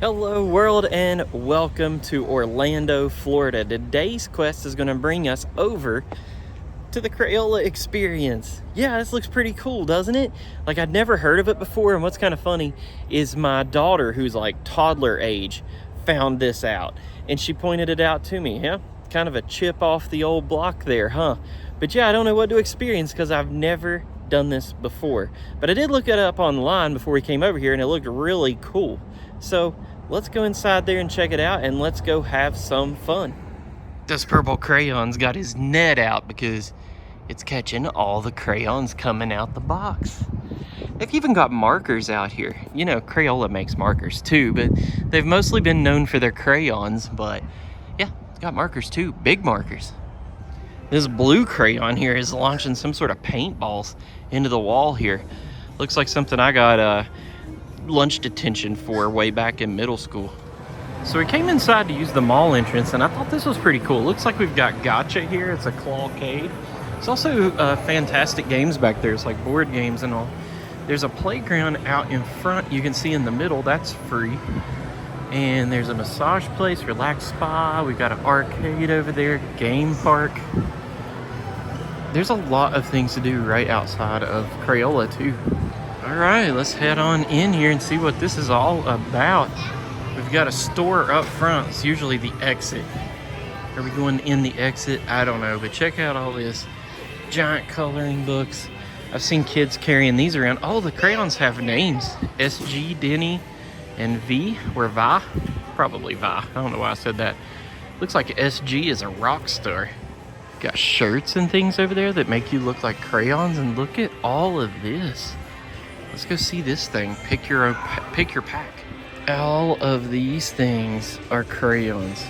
Hello world and welcome to Orlando, Florida. Today's quest is going to bring us over to the Crayola Experience. Yeah, this looks pretty cool, doesn't it? Like, I'd never heard of it before, and what's kind of funny is my daughter, who's like toddler age, found this out and she pointed it out to me. Yeah, kind of a chip off the old block there, huh? But yeah, I don't know what to experience because I've never done this before, but I did look it up online before we came over here and it looked really cool. So let's go inside there and check it out, and let's go have some fun. This purple crayon's got his net out because it's catching all the crayons coming out the box. They've even got markers out here. You know, Crayola makes markers too, but they've mostly been known for their crayons, but yeah, it's got markers too, big markers. This blue crayon here is launching some sort of paintballs into the wall here. Looks like something I got lunch detention for way back in middle school. So we came inside to use the mall entrance, and I thought this was pretty cool. Looks like we've got Gotcha here. It's a clawcade. It's also fantastic games back there. It's like board games and all. There's a playground out in front you can see in the middle. That's free. And there's a massage place, relax spa. We've got an arcade over there, game park. There's a lot of things to do right outside of Crayola too. All right, let's head on in here and see what this is all about. We've got a store up front. It's usually the exit. Are we going in the exit? I don't know, but check out all this. Giant coloring books. I've seen kids carrying these around. Oh, the crayons have names. SG, Denny, and V, or Vi. Probably Vi. I don't know why I said that. Looks like SG is a rock star. Got shirts and things over there that make you look like crayons, and look at all of this. Let's go see this thing. Pick your pack. All of these things are crayons.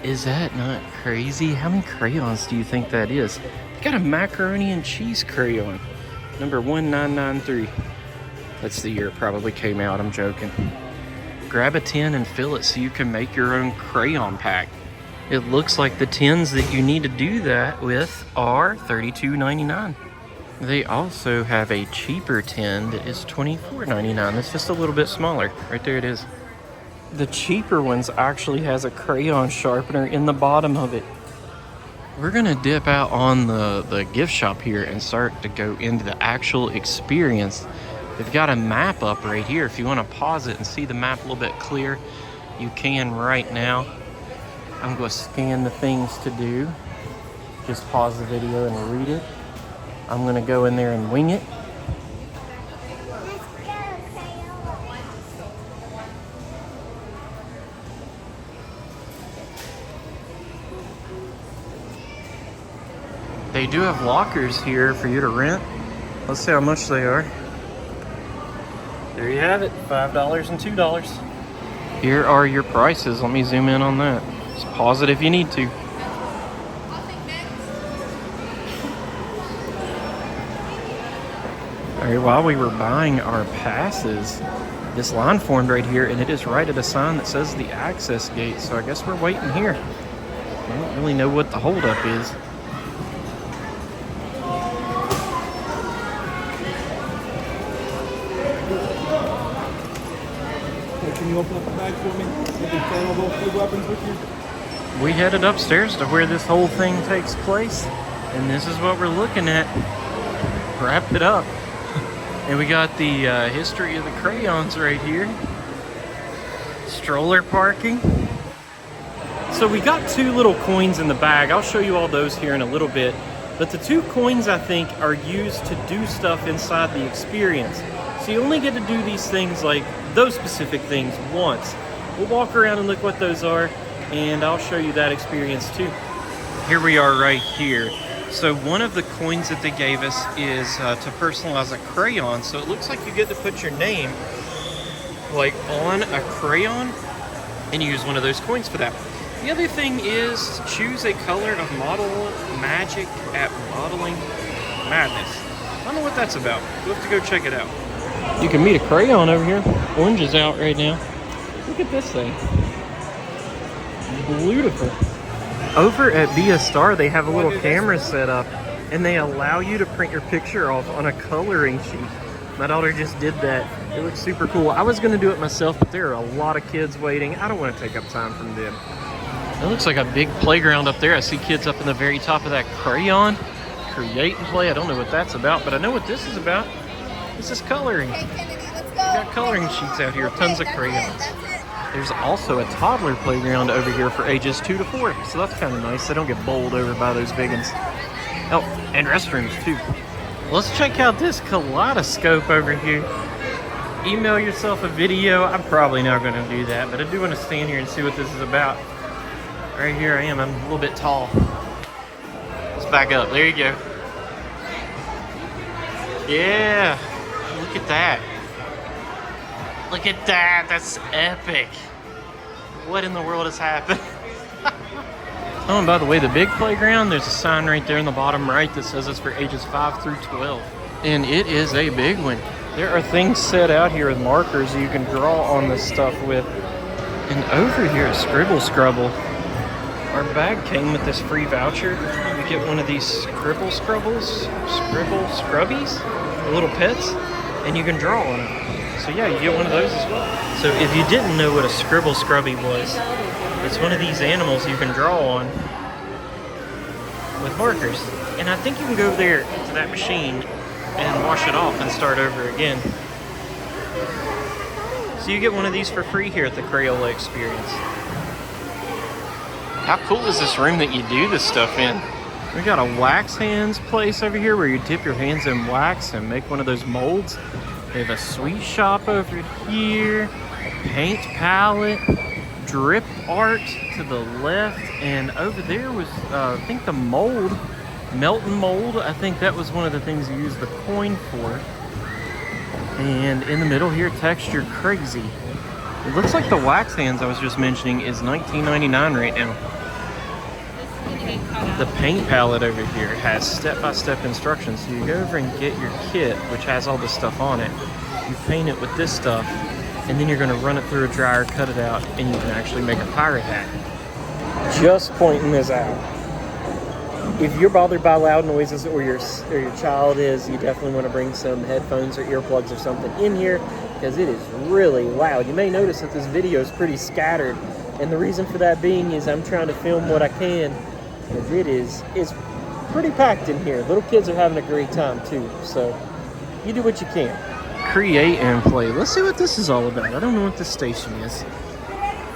Is that not crazy? How many crayons do you think that is? Got a macaroni and cheese crayon, number 1993. That's the year it probably came out. I'm joking. Grab a tin and fill it so you can make your own crayon pack. It looks like the tins that you need to do that with are $32.99. They also have a cheaper tin that is $24.99. It's just a little bit smaller. Right there it is. The cheaper ones actually has a crayon sharpener in the bottom of it. We're gonna dip out on the gift shop here and start to go into the actual experience. They've got a map up right here. If you want to pause it and see the map a little bit clear, you can right now. I'm going to scan the things to do. Just pause the video and read it. I'm gonna go in there and wing it. They do have lockers here for you to rent. Let's see how much they are. There you have it, $5 and $2. Here are your prices. Let me zoom in on that. Just pause it if you need to. Alright, while we were buying our passes, this line formed right here, and it is right at a sign that says the access gate, so I guess we're waiting here. I don't really know what the holdup is. Can you open up the bag for me? You can carry all those big weapons with you? We headed upstairs to where this whole thing takes place, and this is what we're looking at. Wrapped it up. And we got the history of the crayons right here. Stroller parking. So we got 2 little coins in the bag. I'll show you all those here in a little bit. But the 2 coins, I think, are used to do stuff inside the experience. So you only get to do these things, like those specific things, once. We'll walk around and look what those are, and I'll show you that experience too. Here we are right here. So one of the coins that they gave us is to personalize a crayon. So it looks like you get to put your name like on a crayon, and you use one of those coins for that. The other thing is choose a color of model magic at modeling madness. I don't know what that's about. We'll have to go check it out. You can meet a crayon over here. Orange is out right now. Look at this thing. Beautiful. Over at Be a Star, they have a little camera set up, and they allow you to print your picture off on a coloring sheet. My daughter just did that. It looks super cool. I was gonna do it myself, but there are a lot of kids waiting. I don't want to take up time from them. It looks like a big playground up there. I see kids up in the very top of that Crayon. Create and play. I don't know what that's about, but I know what this is about. This is coloring. Okay, Kennedy, let's go. We got coloring sheets out here, tons of crayons. There's also a toddler playground over here for ages 2 to 4, so that's kind of nice. They don't get bowled over by those big ones. Oh, and restrooms too. Let's check out this kaleidoscope over here. Email yourself a video. I'm probably not going to do that, but I do want to stand here and see what this is about. Right here I am. I'm a little bit tall. Let's back up. There you go. Yeah. Look at that. Look at that. That's epic. What in the world has happened? Oh, and by the way, the big playground, there's a sign right there in the bottom right that says it's for ages 5 through 12. And it is a big one. There are things set out here with markers you can draw on this stuff with. And over here at Scribble Scrubble, our bag came with this free voucher. You get one of these Scribble Scrubbies, the little pets, and you can draw on them. So yeah, you get one of those as well. So if you didn't know what a Scribble Scrubby was, it's one of these animals you can draw on with markers. And I think you can go there to that machine and wash it off and start over again. So you get one of these for free here at the Crayola Experience. How cool is this room that you do this stuff in? We got a wax hands place over here where you dip your hands in wax and make one of those molds. They have a sweet shop over here, a paint palette, drip art to the left, and over there was, I think the mold, melting mold. I think that was one of the things you use the coin for. And in the middle here, texture crazy. It looks like the wax hands I was just mentioning is $19.99 right now. The paint palette over here has step-by-step instructions. So you go over and get your kit, which has all this stuff on it. You paint it with this stuff, and then you're going to run it through a dryer, cut it out, and you can actually make a pirate hat. Just pointing this out. If you're bothered by loud noises or your child is, you definitely want to bring some headphones or earplugs or something in here because it is really loud. You may notice that this video is pretty scattered, and the reason for that being is I'm trying to film what I can because it's pretty packed in here. Little kids are having a great time too, so you do what you can. Create and play. Let's see what this is all about. I don't know what this station is.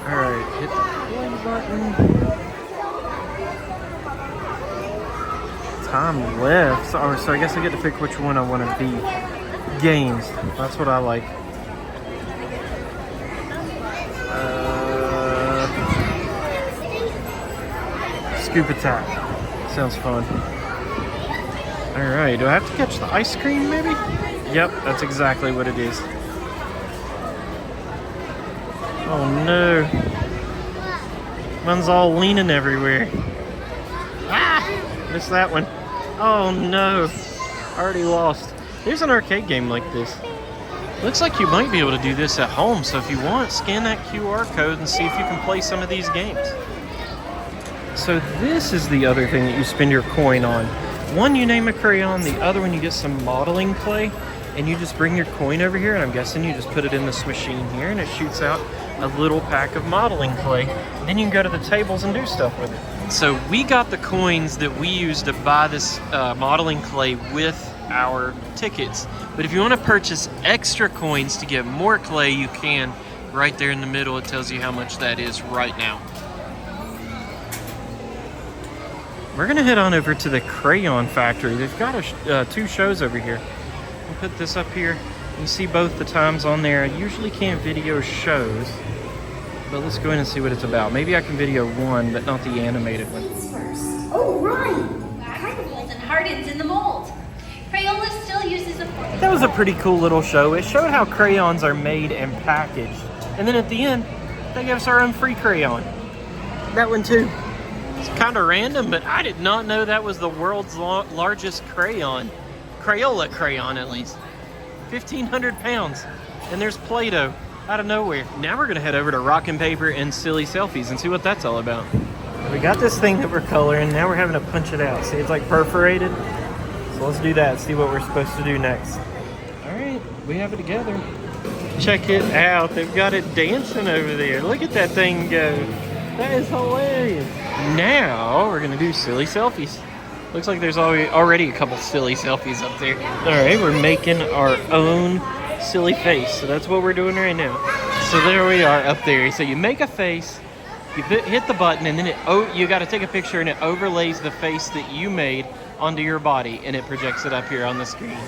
Alright, hit the play button. Time left. So I guess I get to pick which one I want to be. Games. That's what I like. Scoop attack. Sounds fun. Alright, do I have to catch the ice cream maybe? Yep, that's exactly what it is. Oh no. Mine's all leaning everywhere. Ah! Missed that one. Oh no. Already lost. There's an arcade game like this. Looks like you might be able to do this at home, so if you want, scan that QR code and see if you can play some of these games. So this is the other thing that you spend your coin on. One, you name a crayon. The other one, you get some modeling clay. And you just bring your coin over here, and I'm guessing you just put it in this machine here, and it shoots out a little pack of modeling clay. Then you can go to the tables and do stuff with it. So we got the coins that we used to buy this modeling clay with our tickets. But if you want to purchase extra coins to get more clay, you can. Right there in the middle, it tells you how much that is right now. We're gonna head on over to the Crayon factory. They've got two shows over here. I'll put this up here. You see both the times on there. I usually can't video shows, but let's go in and see what it's about. Maybe I can video one, but not the animated one. Oh, right! Crystals and hardens in the mold. Crayola still uses a formula. That was a pretty cool little show. It showed how crayons are made and packaged. And then at the end, they gave us our own free crayon. That one too. It's kind of random, but I did not know that was the world's largest crayon. Crayola crayon, at least. 1,500 pounds. And there's Play-Doh out of nowhere. Now we're gonna head over to rock and paper and silly selfies and see what that's all about. We got this thing that we're coloring. Now we're having to punch it out. See, it's like perforated. So let's do that, see what we're supposed to do next. All right. we have it together. Check it out. They've got it dancing over there. Look at that thing go. That is hilarious. Now we're gonna do silly selfies. Looks like there's already a couple silly selfies up there. All right, we're making our own silly face. So that's what we're doing right now. So there we are up there. So you make a face, you hit the button, and then you got to take a picture, and it overlays the face that you made onto your body, and it projects it up here on the screen.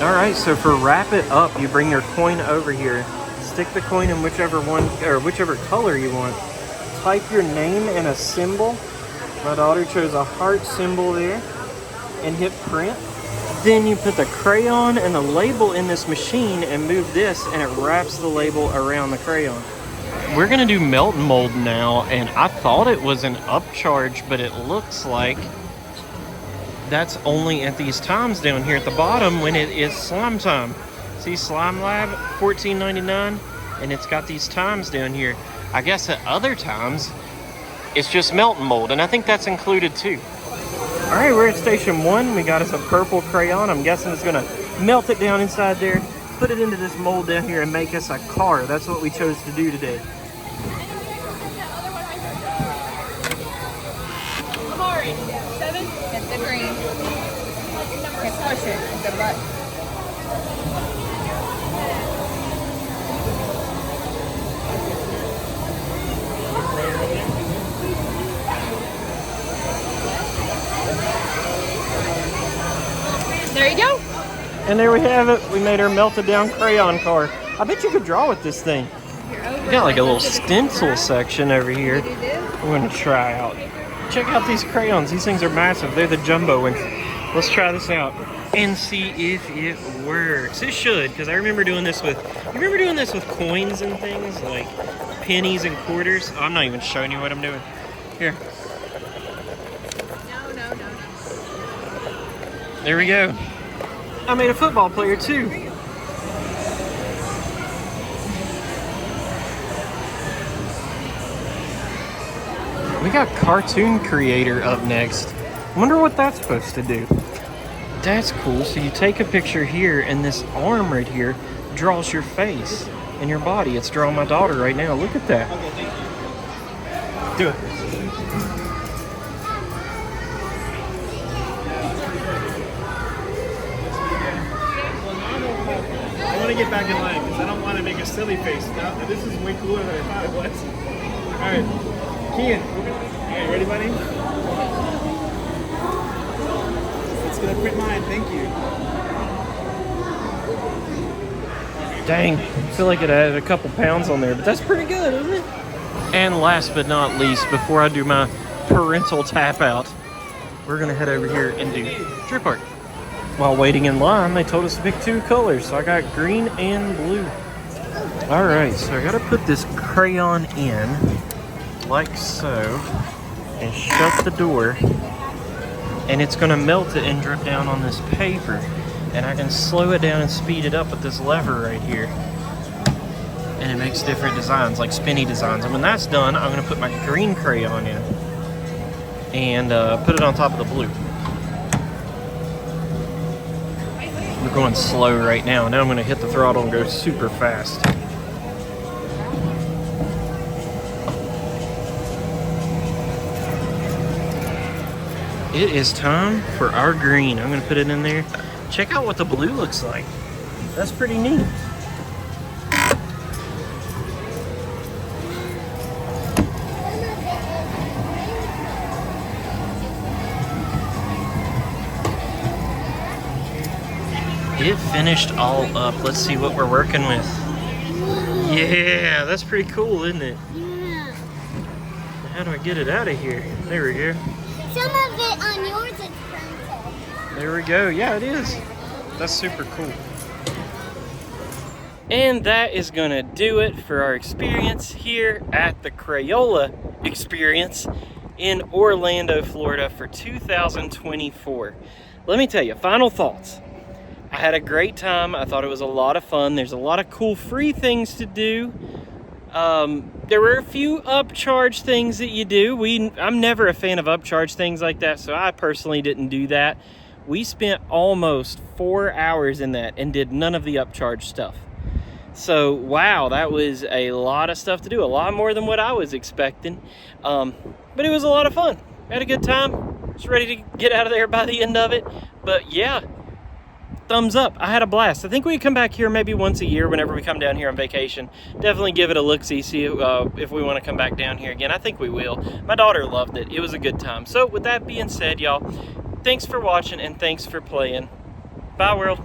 All right, so for wrap it up, you bring your coin over here, stick the coin in whichever color you want, type your name and a symbol. My daughter chose a heart symbol there, and hit print. Then you put the crayon and the label in this machine and move this, and it wraps the label around the crayon. We're gonna do melt and mold now, and I thought it was an upcharge, but it looks like that's only at these times down here at the bottom when it is slime time. See, Slime Lab, $14.99, and it's got these times down here. I guess at other times, it's just melt and mold, and I think that's included too. All right, we're at station 1. We got us a purple crayon. I'm guessing it's gonna melt it down inside there, put it into this mold down here, and make us a car. That's what we chose to do today. Orange, 7. It's the green. Okay, push it. The button. There you go. And there we have it. We made our melted down crayon car. I bet you could draw with this thing. We got like a little stencil section over here. We're gonna try out. Check out these crayons. These things are massive. They're the jumbo ones. Let's try this out and see if it works. It should, because I remember doing this with, coins and things, like pennies and quarters. Oh, I'm not even showing you what I'm doing. Here. No. There we go. I made a football player too. We got cartoon creator up next. Wonder what that's supposed to do. That's cool. So you take a picture here, and this arm right here draws your face and your body. It's drawing my daughter right now. Look at that. Do it. I want to get back in line because I don't want to make a silly face. Now, this is way cooler than I thought it was. All right, Kian. All right, ready, buddy? It's gonna print mine. Thank you. Dang, I feel like it added a couple pounds on there, but that's pretty good, isn't it? And last but not least, before I do my parental tap out, we're gonna head over here and do trip art. While waiting in line, they told us to pick 2 colors, so I got green and blue. All right, so I gotta put this crayon in, like so, and shut the door, and it's gonna melt it and drip down on this paper. And I can slow it down and speed it up with this lever right here. And it makes different designs, like spinny designs. And when that's done, I'm gonna put my green crayon in and put it on top of the blue. We're going slow right now. Now I'm gonna hit the throttle and go super fast. It is time for our green. I'm gonna put it in there. Check out what the blue looks like. That's pretty neat. It finished all up. Let's see what we're working with. Yeah, that's pretty cool, isn't it? Yeah. How do I get it out of here? There we go. Some of it on yours is printed. There we go. Yeah, it is. That's super cool. And that is gonna do it for our experience here at the Crayola Experience in Orlando, Florida for 2024. Let me tell you, final thoughts. I had a great time. I thought it was a lot of fun. There's a lot of cool free things to do. There were a few upcharge things that you do. I'm never a fan of upcharge things like that, so I personally didn't do that. We spent almost 4 hours in that and did none of the upcharge stuff. So, wow, that was a lot of stuff to do, a lot more than what I was expecting. But it was a lot of fun. Had a good time. Just ready to get out of there by the end of it. But yeah, thumbs up. I had a blast. I think we come back here maybe once a year whenever we come down here on vacation. Definitely give it a look-see, see if we want to come back down here again. I think we will. My daughter loved it. It was a good time. So with that being said, y'all, thanks for watching and thanks for playing. Bye, world.